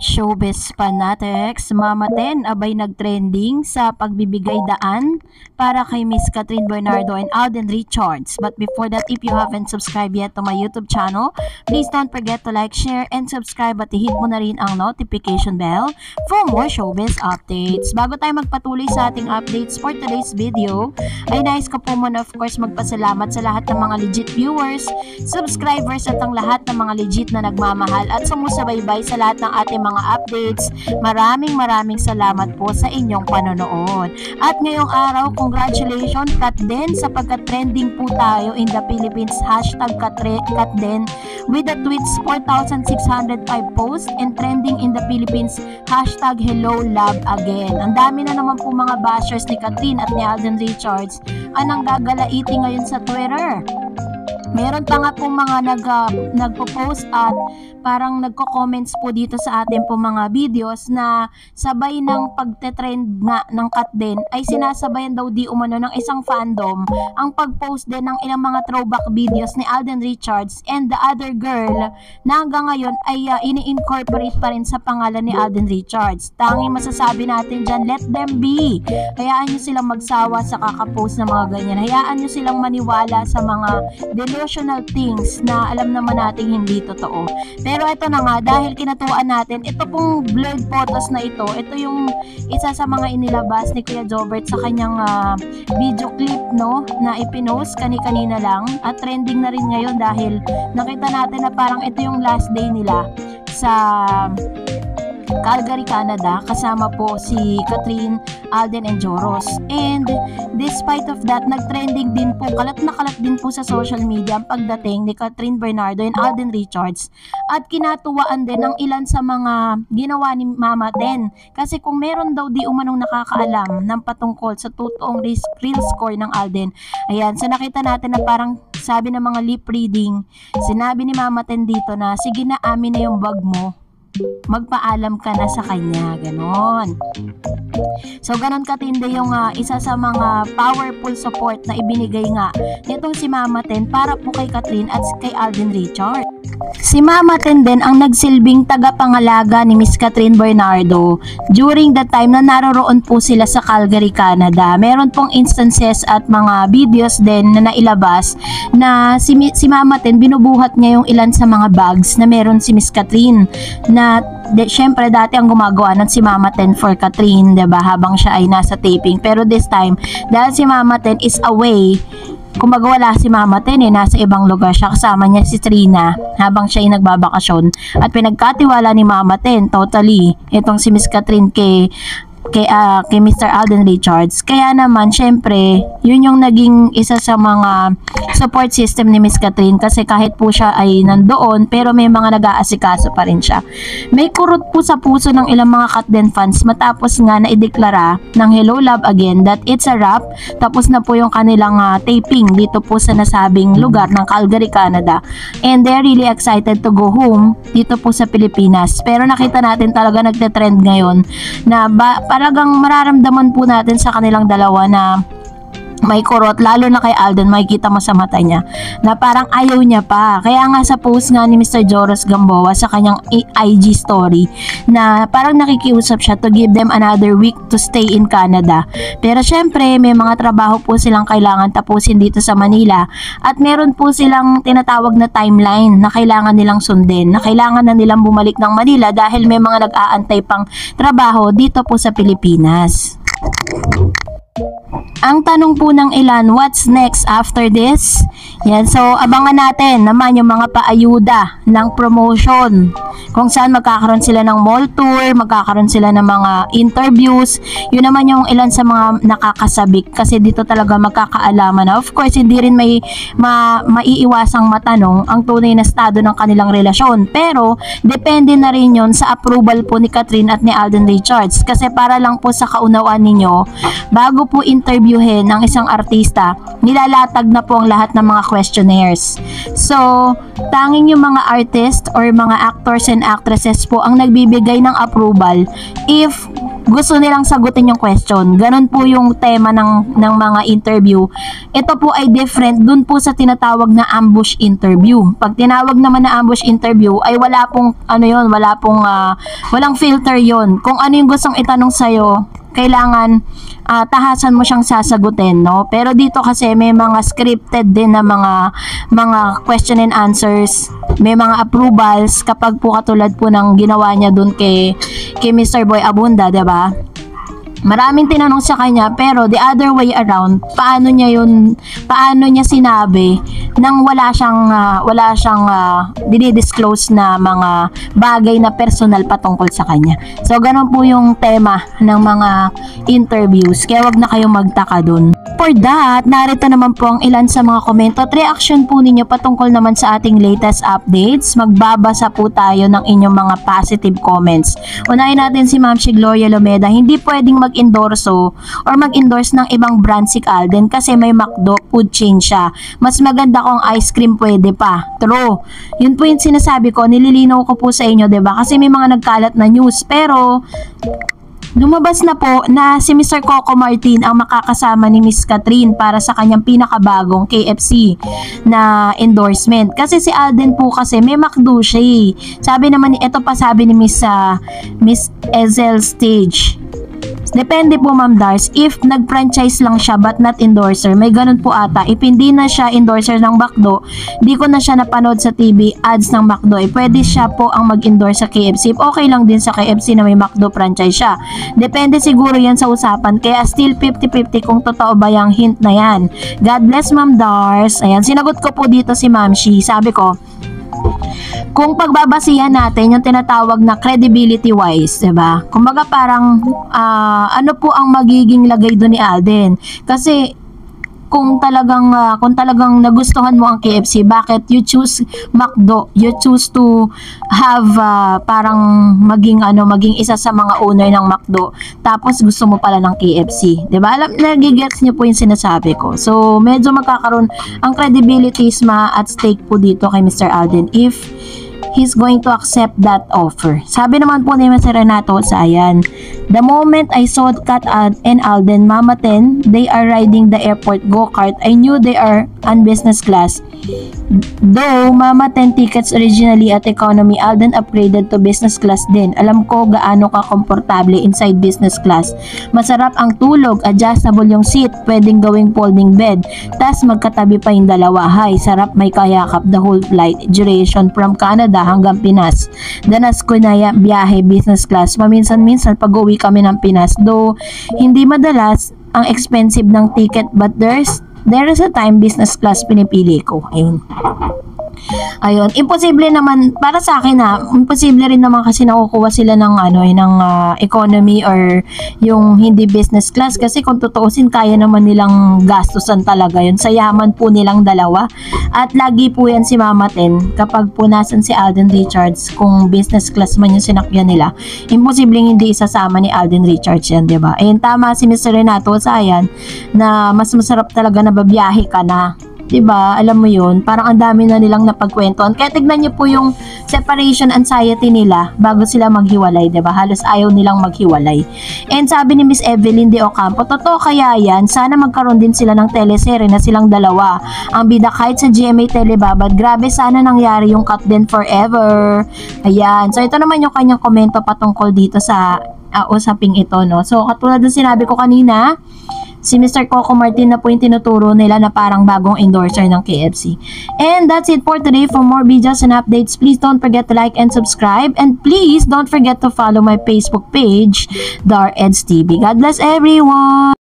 Showbiz fanatics, Mama Ten abay nagtrending sa pagbibigay daan para kay Miss Catherine Bernardo and Alden Richards. But before that, if you haven't subscribed yet to my YouTube channel, please don't forget to like, share, and subscribe at i-hit mo na rin ang notification bell for more showbiz updates. Bago tayo magpatuloy sa ating updates for today's video, ay nais ko po muna of course magpasalamat sa lahat ng mga legit viewers, subscribers at ang lahat ng mga legit na nagmamahal at sumusubaybay sa lahat ng ating mga updates. Maraming salamat po sa inyong panonood. At ngayong araw, congratulations Katden sapagkat trending po tayo in the Philippines. Hashtag Katden with the tweets 4,605 posts and trending in the Philippines. Hashtag Hello Love Again. Ang dami na naman po mga bashers ni Catherine at ni Alden Richards ang gagalaiti ngayon sa Twitter. Meron pa nga pong mga nagpo-post at parang nagko-comments po dito sa atin po mga videos na sabay ng pagte-trend nga ng Katden ay sinasabayan daw di umano ng isang fandom ang pag-post din ng ilang mga throwback videos ni Alden Richards and the other girl na hanggang ngayon ay ini-incorporate pa rin sa pangalan ni Alden Richards. Tanging masasabi natin dyan, let them be. Hayaan nyo silang magsawa sa kakapost ng mga ganyan. Hayaan nyo silang maniwala sa mga delusional things na alam naman natin hindi totoo. Pero ito na nga, dahil kinatuan natin, ito pong blurred photos na ito yung isa sa mga inilabas ni Kuya Jobert sa kanyang video clip na ipinost kanina lang at trending na rin ngayon dahil nakita natin na parang ito yung last day nila sa Calgary, Canada, kasama po si Catherine, Alden, and Joros. And despite of that, nagtrending din po, kalat na kalat din po sa social media ang pagdating ni Catherine Bernardo and Alden Richards at kinatuwaan din ng ilan sa mga ginawa ni Mama Ten. Kasi kung meron daw di umanong nakakaalam ng patungkol sa totoong real score ng Alden, ayan, so nakita natin na parang sabi ng mga lip reading, sinabi ni Mama Ten dito na, sige na, amin na yung bag mo, magpaalam ka na sa kanya, ganon. So ganon katindi yung isa sa mga powerful support na ibinigay nga nitong si Mama Ten para po kay Catherine at kay Alden Richards. Si Mama Ten din ang nagsilbing tagapangalaga ni Miss Catherine Bernardo during the time na naroroon po sila sa Calgary, Canada. Meron pong instances at mga videos din na nailabas na si Mama Ten binubuhat niya yung ilan sa mga bags na meron si Miss Catherine na syempre dati ang gumagawa ng si Mama Ten for Catherine, diba, habang siya ay nasa taping. Pero this time, dahil si Mama Ten is away, kumbaga wala si Mama Ten nasa ibang lugar siya, kasama niya si Trina habang siya ay nagbabakasyon at pinagkatiwala ni Mama Ten totally itong si Miss Catherine kay Mr. Alden Richards. Kaya naman, syempre, yun yung naging isa sa mga support system ni Miss Catherine kasi kahit po siya ay nandoon, pero may mga nag-aasikaso pa rin siya. May kurot po sa puso ng ilang mga Katden fans matapos nga na ideklara ng Hello Love Again that it's a wrap. Tapos na po yung kanilang taping dito po sa nasabing lugar ng Calgary, Canada. And they're really excited to go home dito po sa Pilipinas. Pero nakita natin talaga nagte-trend ngayon na talagang mararamdaman po natin sa kanilang dalawa na may kurot, lalo na kay Alden, makikita mo sa mata niya na parang ayaw niya pa. Kaya nga sa post nga ni Mr. Joros Gamboa sa kanyang IG story na parang nakikiusap siya to give them another week to stay in Canada. Pero syempre may mga trabaho po silang kailangan tapusin dito sa Manila at meron po silang tinatawag na timeline na kailangan nilang sundin, na kailangan na nilang bumalik ng Manila dahil may mga nag-aantay pang trabaho dito po sa Pilipinas. Ang tanong po ng ilan, what's next after this? Yan, so abangan natin naman yung mga paayuda ng promotion. Kung saan magkakaroon sila ng mall tour, magkakaroon sila ng mga interviews. Yun naman yung ilan sa mga nakakasabik kasi dito talaga magkakaalaman na. Of course, hindi rin may maiiwasang matanong ang tunay na estado ng kanilang relasyon. Pero, depende na rin yun sa approval po ni Catherine at ni Alden Richards. Kasi para lang po sa kaunawaan ninyo, bago po interviewin ng isang artista, nilalatag na po ang lahat ng mga questionnaires. So, tanging yung mga artist or mga actors and actresses po ang nagbibigay ng approval if gusto nilang sagutin yung question. Ganun po yung tema ng mga interview. Ito po ay different dun po sa tinatawag na ambush interview. Pag tinawag naman na ambush interview ay wala pong walang filter yon. Kung ano yung gustong itanong sa'yo, kailangan tahasan mo siyang sasagutin, no? Pero dito kasi may mga scripted din na mga question and answers, may mga approvals kapag po katulad po ng ginawa niya dun kay Mr. Boy Abunda, 'di ba? Maraming tinanong sa kanya, pero the other way around, paano niya sinabi nang wala siyang dinidisclose na mga bagay na personal patungkol sa kanya. So, ganun po yung tema ng mga interviews, kaya wag na kayong magtaka dun. For that, narito naman po ang ilan sa mga komento at reaction po ninyo patungkol naman sa ating latest updates. Magbabasa po tayo ng inyong mga positive comments. Unahin natin si Ma'am Gloria Lomeda. Hindi pwedeng mag-endorso or mag-endorse ng ibang brand si Alden kasi may McDo food chain siya. Mas maganda kung ice cream pwede pa. True. Yun po yung sinasabi ko, nililinaw ko po sa inyo, 'di ba? Kasi may mga nagkalat na news, pero lumabas na po na si Mr. Coco Martin ang makakasama ni Miss Catherine para sa kanyang pinakabagong KFC na endorsement. Kasi si Alden po kasi may McDo siya eh. Sabi ni Miss Ezel Stage. Depende po, Ma'am Dars, if nag-franchise lang siya but not endorser, may ganun po ata. If hindi na siya endorser ng McDo, di ko na siya napanood sa TV ads ng McDo, pwede siya po ang mag-endorse sa KFC. Okay lang din sa KFC na may McDo franchise siya. Depende siguro yan sa usapan, kaya still 50-50 kung totoo ba yung hint na yan. God bless, Ma'am Dars. Ayan, sinagot ko po dito si Ma'am Shi. Sabi ko, kung pagbabasihan natin yung tinatawag na credibility wise, 'di ba? Kumbaga parang ano po ang magiging lagay doon ni Alden? Kasi kung talagang nagustuhan mo ang KFC, bakit you choose McDo? You choose to have parang maging isa sa mga owner ng McDo. Tapos gusto mo pala ng KFC, 'di ba? Alam, nagigets niyo po yung sinasabi ko. So, medyo magkakaroon ang credibility is at stake po dito kay Mr. Alden if he's going to accept that offer. Sabi naman po ni Mr. Renato Sayan, the moment I saw Kat and Alden, Mama 10, they are riding the airport go-kart. I knew they are on business class. Though Mama 10 tickets originally at economy, Alden upgraded to business class din. Alam ko gaano ka komportable inside business class. Masarap ang tulog, adjustable yung seat, pwedeng gawing folding bed. Tas magkatabi pa yung dalawa. Hay, sarap, may kayakap the whole flight duration from Canada hanggang Pinas. Danas ko na biyahe business class. Paminsan-minsan pag-uwi kami ng Pinas. Though hindi madalas ang expensive ng ticket, but there is a time business class pinipili ko. Ayun, imposible naman para sa akin imposible rin naman kasi nakukuha sila ng economy or yung hindi business class, kasi kung tutuusin kaya naman nilang gastusan talaga yun. Sa yaman po nilang dalawa. At lagi po yan si Mama 10 kapag po nasan si Alden Richards, kung business class man yung sinakyan nila, imposibleng hindi isasama ni Alden Richards yan, 'di ba? Ayun, tama si Mr. Renato Sayan na mas masarap talaga na babiyahe ka na. Diba? Alam mo yun, parang ang dami na nilang napagkwentuhan. Kaya tignan nyo po yung separation anxiety nila bago sila maghiwalay, diba? Halos ayaw nilang maghiwalay. And sabi ni Miss Evelyn de Ocampo, totoo kaya yan? Sana magkaroon din sila ng teleserye na silang dalawa. Ang bida kahit sa GMA Telebabad, grabe, sana nangyari yung cut din forever. Ayan. So ito naman yung kanyang komento patungkol dito sa usaping ito, no? So katulad ng sinabi ko kanina, si Mr. Coco Martin na po yung tinuturo nila na parang bagong endorser ng KFC. And that's it for today. For more videos and updates, please don't forget to like and subscribe. And please don't forget to follow my Facebook page, Dar Eds TV. God bless everyone!